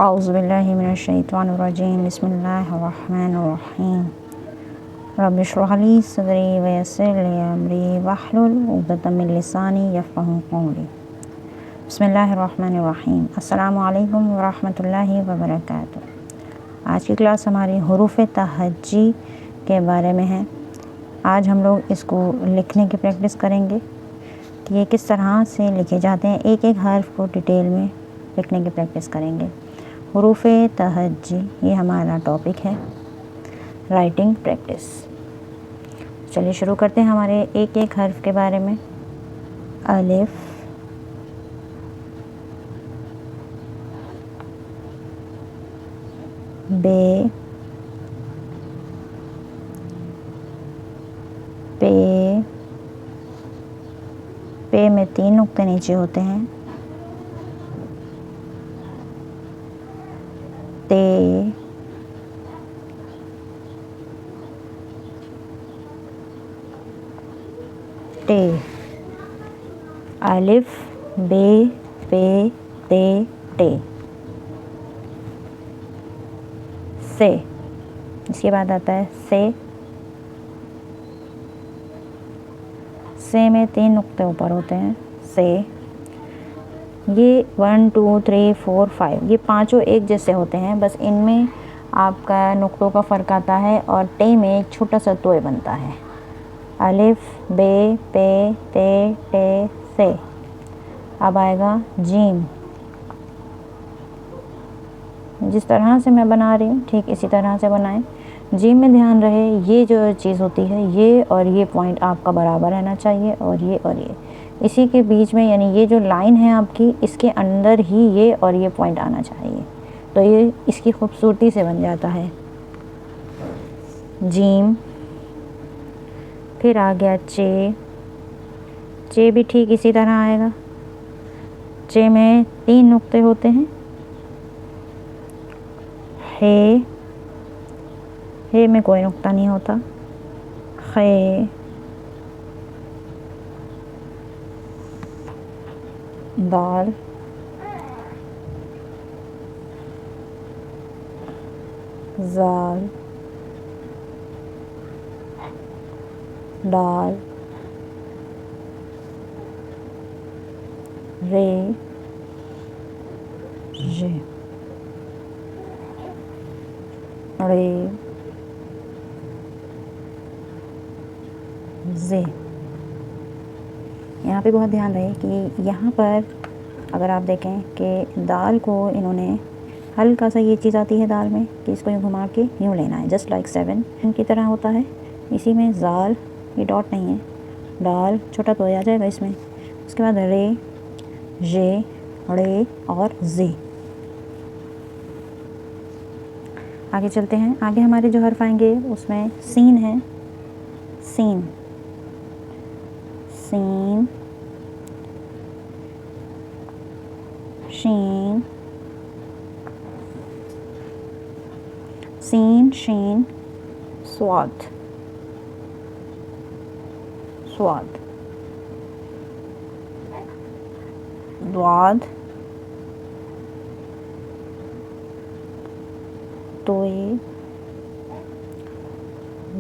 औज़ुबिल्लाहि मिनश्शैतानिर्रजीम बिस्मिल्लाहिर्रहमानिर्रहीम रब्बि इश्रह ली सदरी व यस्सिर ली अमरी वहलुल उक़दतम मिन लिसानी यफ़क़हू क़ौली। बिस्मिल्लाहिर्रहमानिर्रहीम। अस्सलामु अलैकुम व रहमतुल्लाहि व बरकातुहू। आज की क्लास हमारी हुरूफ़े तहज्जी के बारे में है। आज हम लोग इसको लिखने की प्रैक्टिस करेंगे कि ये किस तरह से लिखे जाते हैं। एक एक हर्फ को डिटेल में लिखने की प्रैक्टिस करेंगे। हुरूफ़े तहज्जी ये हमारा टॉपिक है, राइटिंग प्रैक्टिस। चलिए शुरू करते हैं हमारे एक एक हर्फ के बारे में। अलिफ, बे, पे, पे में 3 नुक्ते नीचे होते हैं। ते, टे। अलिफ, बे, पे, ते, टे। से, इसके बाद आता है से में 3 नुक्ते ऊपर होते हैं। से, ये 1 2 3 4 5 ये पांचों एक जैसे होते हैं, बस इनमें आपका नुक्तों का फ़र्क आता है और टे में एक छोटा सा तोय बनता है। अलिफ, बे, पे, ते, टे, से। अब आएगा जीम। जिस तरह से मैं बना रही हूँ ठीक इसी तरह से बनाएं। जीम में ध्यान रहे ये जो चीज़ होती है ये और ये पॉइंट आपका बराबर रहना चाहिए और ये इसी के बीच में, यानी ये जो लाइन है आपकी इसके अंदर ही ये और ये पॉइंट आना चाहिए, तो ये इसकी खूबसूरती से बन जाता है जीम। फिर आ गया चे भी ठीक इसी तरह आएगा। चे में 3 नुक्ते होते हैं। हे में कोई नुक्ता नहीं होता। खे, दाल, जाल, दाल, रे, जे, रे, जे। यहाँ पे बहुत ध्यान रहे कि यहाँ पर अगर आप देखें कि दाल को इन्होंने हल्का सा ये चीज़ आती है दाल में कि इसको यूँ घुमा के यूँ लेना है, जस्ट लाइक 7 की तरह होता है। इसी में जाल, ये डॉट नहीं है, दाल छोटा तो आ जाएगा इसमें। उसके बाद रे, जे, रे और जे। आगे चलते हैं। आगे हमारे जो हर्फ आएंगे उसमें सीन है। सीन, सीन, शीन, सीन, शीन, स्वाद, स्वाद, द्वाद, तोए,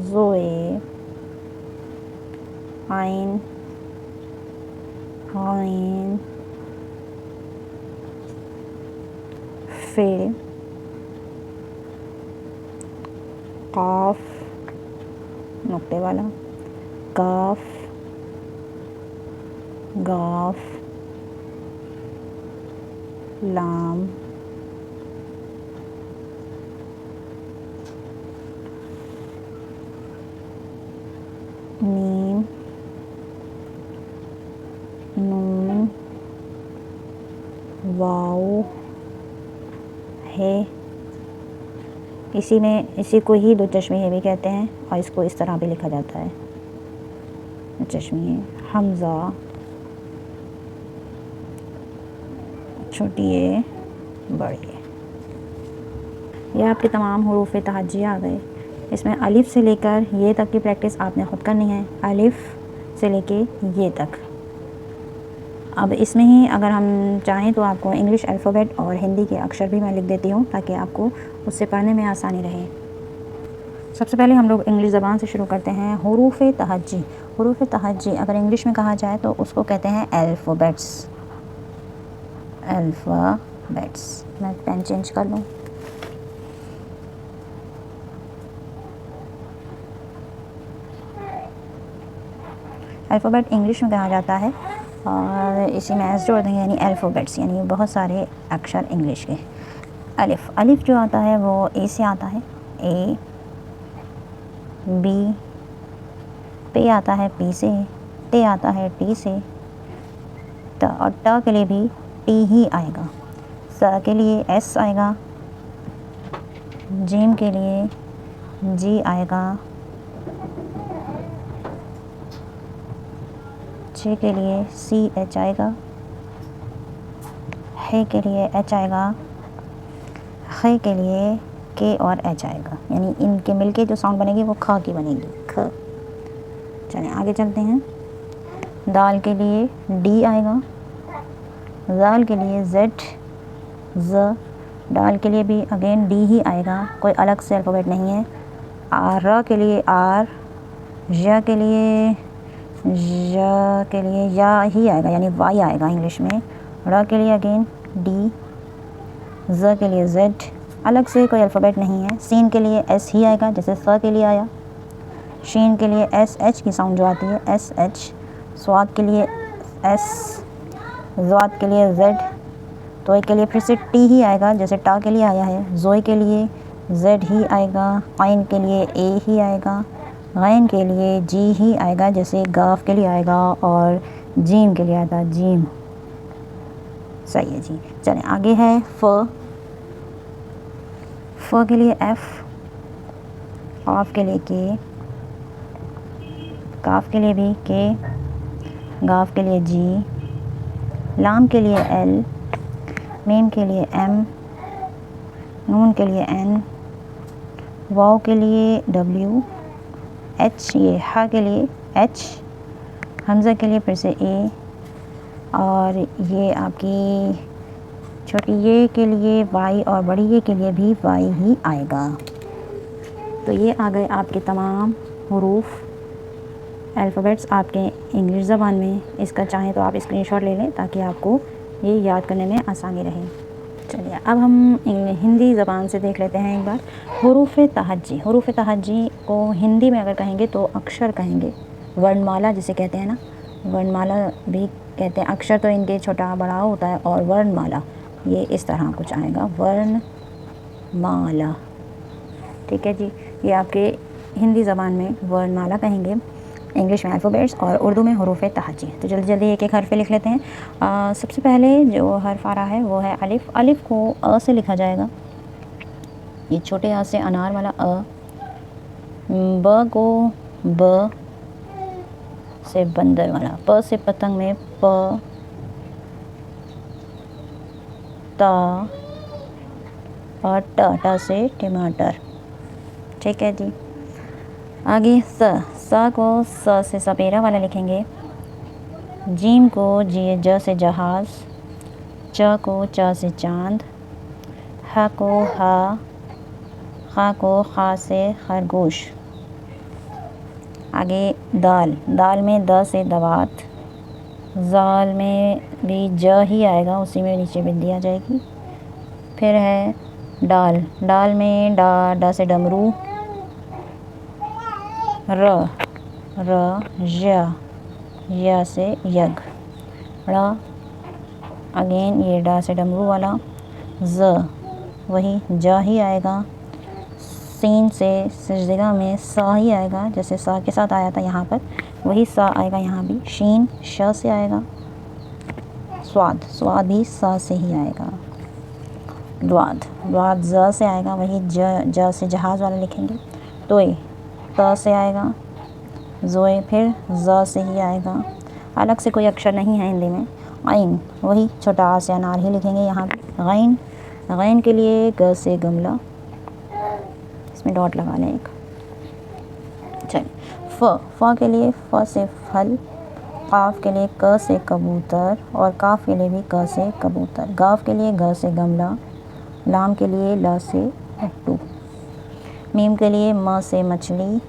जोए, आइन, आइन, फे, काफ नुक्ते वाला, काफ, गाफ, लाम, मीम, नून, वाव, है। इसी को ही दो चश्मे है भी कहते हैं और इसको इस तरह भी लिखा जाता है, चश्मे। हमज़ा, छोटी ए, बड़ी ए। ये आपके तमाम हुरूफ़े तहज्जी आ गए। इसमें अलिफ से लेकर ये तक की प्रैक्टिस आपने ख़ुद करनी है। अलिफ से लेके ये तक, अब इसमें ही अगर हम चाहें तो आपको इंग्लिश अल्फ़ाबेट और हिंदी के अक्षर भी मैं लिख देती हूँ ताकि आपको उससे पढ़ने में आसानी रहे। सबसे पहले हम लोग इंग्लिश ज़बान से शुरू करते हैं। हुरूफ़ तहज्जी। हुरूफ़ तहज्जी अगर इंग्लिश में कहा जाए तो उसको कहते हैं अल्फ़ाबेट्स। अल्फ़ाबेट्स। मैं पेन चेंज कर लूँ। अल्फ़ाबेट इंग्लिश में कहा जाता है और इसी में एस जोड़ देंगे यानी अल्फ़ाबेट्स, यानी बहुत सारे अक्षर इंग्लिश के। अलिफ़। अलिफ़ जो आता है वो ए से आता है, ए, बी। पे आता है पी से, टे आता है टी से, ट, और ट के लिए भी टी ही आएगा। स के लिए एस आएगा, जीम के लिए जी आएगा, जे के लिए सी एच आएगा, हे के लिए एच आएगा, खे के लिए के और एच आएगा, यानी इनके मिलके जो साउंड बनेगी वो ख की बनेगी, ख। चलें आगे चलते हैं। दाल के लिए डी आएगा, ज़ाल के लिए जेड, ज़। डाल के लिए भी अगेन डी ही आएगा, कोई अलग से अल्फ़ाबेट नहीं है। र के लिए आर, य के लिए या ही आएगा यानी वाई आएगा इंग्लिश में। र के लिए अगेन डी, ज़ के लिए जेड, अलग से कोई अल्फ़ाबेट नहीं है। सीन के लिए एस ही आएगा जैसे स के लिए आया। शीन के लिए एस एच की साउंड जो आती है एस एच। स्वाद के लिए एस, ज़्वाद के लिए जेड, तो के लिए फिर से टी ही आएगा जैसे टा के लिए आया है। ज़ोई के लिए जेड ही आएगा, आइन के लिए ए ही आएगा, गैन के लिए जी ही आएगा जैसे गाफ के लिए आएगा, और जीम के लिए आता जीम। सही है जी। चलें आगे है फ। फ के लिए एफ़, काफ के लिए के, काफ के लिए भी के, गाफ के लिए जी, लाम के लिए एल, मीम के लिए एम, नून के लिए एन, वाव के लिए डब्ल्यू, एच ये हा के लिए एच, हमज़ा के लिए फिर से ए, और ये आपकी छोटी ये के लिए वाई और बड़ी ये के लिए भी वाई ही आएगा। तो ये आ गए आपके तमाम हुरूफ अल्फ़ाबेट्स आपके इंग्लिश ज़बान में। इसका चाहें तो आप स्क्रीनशॉट ले लें ताकि आपको ये याद करने में आसानी रहे। चलिए अब हम हिंदी ज़बान से देख लेते हैं एक बार। हुरूफ़ तहज्जी। हुरूफ़ तहज्जी को हिंदी में अगर कहेंगे तो अक्षर कहेंगे, वर्णमाला जिसे कहते हैं ना, वर्णमाला भी कहते हैं। अक्षर तो इनके छोटा बड़ा होता है और वर्णमाला ये इस तरह कुछ आएगा, वर्णमाला। ठीक है जी, ये आपके हिंदी ज़बान में वर्णमाला कहेंगे, इंग्लिश में अल्फ़ाबेट्स और उर्दू में हुरूफ़ तहज्जी। तो जल्दी जल्दी एक एक हर्फ़ पे लिख लेते हैं। सबसे पहले जो हर्फ़ आ रहा है वो है अलिफ़। अलिफ़ को अ से लिखा जाएगा, ये छोटे आ से अनार वाला अ। ब को ब से बंदर वाला, प से पतंग में प, ता, और ट से टमाटर। ठीक है जी। आगे स को स से सपेरा वाला लिखेंगे। जीम को ज से जहाज़, च को च से चांद, ह को हा, खा को खा से खरगोश। आगे दाल। दाल में द से दवात, ज़ाल में भी ज ही आएगा, उसी में नीचे बिंदी आ जाएगी। फिर है डाल। डाल में ड से डमरू, या से यग, अगेन ये डा से डमरू वाला, ज वही जा ही आएगा। सीन से सजदगा में सा ही आएगा, जैसे सा के साथ आया था यहाँ पर वही सा आएगा यहाँ भी। शीन श से आएगा। स्वाद भी सा से ही आएगा। द्वाद ज से आएगा, वही ज से जहाज़ वाला लिखेंगे। तोय त से आएगा। ज़ोए फिर ज़ से ही आएगा, अलग से कोई अक्षर नहीं है हिंदी में। आइन वही छोटा आ से अनार ही लिखेंगे यहाँ पे। गैन के लिए ग से गमला, इसमें डॉट लगा लें एक। चलिए फ के लिए फ से फल, क़ाफ़ के लिए क से कबूतर और काफ़ के लिए भी क से कबूतर। गाफ के लिए ग से गमला। लाम के लिए ल से लट्टू। मीम के लिए म से मछली।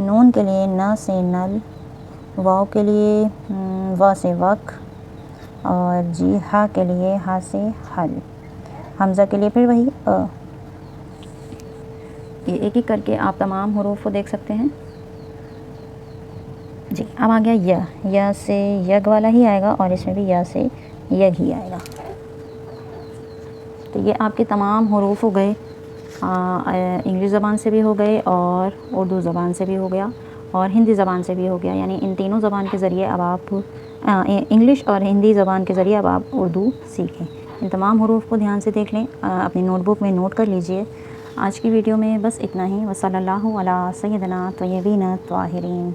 नून के लिए न से नल। वाव के लिए व से वक। और जी हा के लिए हा से हल। हमज़ा के लिए फिर वही अ। ये एक एक करके आप तमाम हुरूफ को देख सकते हैं जी। अब आ गया य से यग वाला ही आएगा और इसमें भी य से यग ही आएगा। तो ये आपके तमाम हुरूफ हो गए। इंग्लिश ज़बान से भी हो गए और उर्दू ज़बान से भी हो गया और हिंदी ज़बान से भी हो गया। यानी इन तीनों ज़बान के ज़रिए अब आप इंग्लिश और हिंदी ज़बान के ज़रिए अब आप उर्दू सीखें। इन तमाम हुरूफ को ध्यान से देख लें, अपनी नोटबुक में नोट कर लीजिए। आज की वीडियो में बस इतना ही। वसल्लल्लाहु अला सय्यिदना तय्यबीन ताहिरीन।